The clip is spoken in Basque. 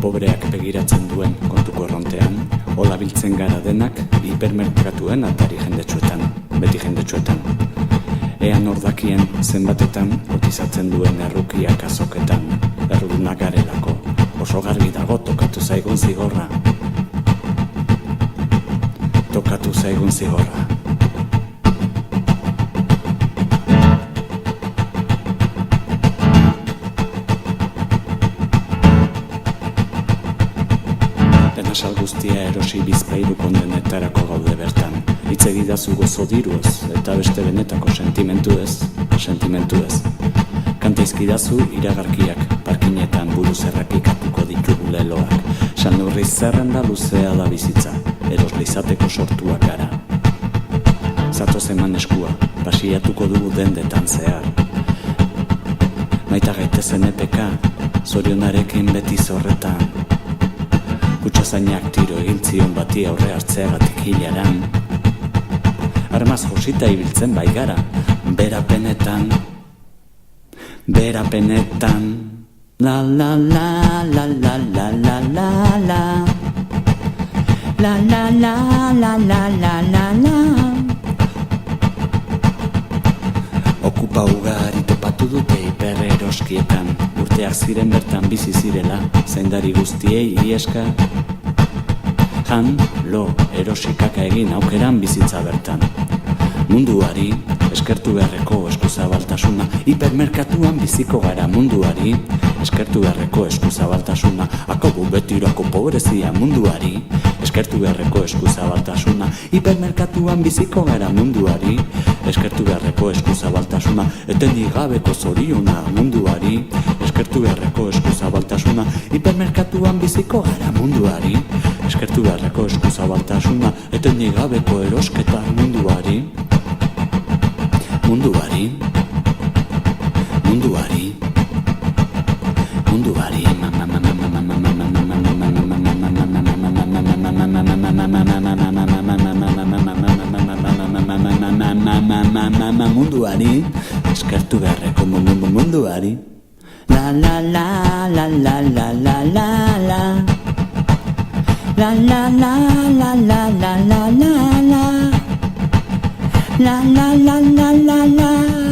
pobreak begiratzen duen kontuko errontean, hola biltzen gara denak hipermerkatuen atari jendetsuetan, beti jendetsuetan. Ean ordakien zenbatetan kotizatzen duen errukiak azoketan, errudunak garelako, oso garbi dago tokatu zaigun zigorra. Tokatu zaigun zigorra. Sal guztia erosi bizpairu kondenetarako gaude bertan. Hitz egidazu gozo diruez, eta beste benetako sentimentu ez. Kanta izkidazu iragarkiak, parkinetan buruz errepikatuko ditugu leloak. Sanurri zerrenda luzea da bizitza, erosle izateko sortuak gara. Zatoz eman eskua, pasiatuko dugu dendetan zehar. Maita gaitezen epeka, zorionarekin beti zorretan. Kutsazainak tiro egin zion bati aurre hartzeagatik hilaran. Armaz josita ibiltzen bai gara, berapenetan. La la la la la la la la la. La la la la la la la la. Okupa ugari topatu dute hiperreroskietan. Urteak ziren bertan bizi zirela, zaindari guztiei ieska. Han, lo, erosikaka egin aukeran bizitza bertan. Munduari, eskertu beharreko eskuzabaltasuna. Hipermerkatuan biziko gara munduari, eskertu beharreko eskuzabaltasuna. Akobu betirako pobrezia munduari, eskertu beharreko eskuzabaltasuna. Hipermerkatuan biziko gara munduari, eskertu beharreko eskuzabaltasuna. Etenik gabeko zoriona munduari, eskertu beharreko eskuzabaltasuna. Hipermerkatuan biziko gara munduari, eskertu beharreko eskuzabaltasuna. Etenik gabeko erosketa munduari. Munduari eskertu beharreko munduari. La la la la la la la la la. La la la la la la la la la. La la la la la la.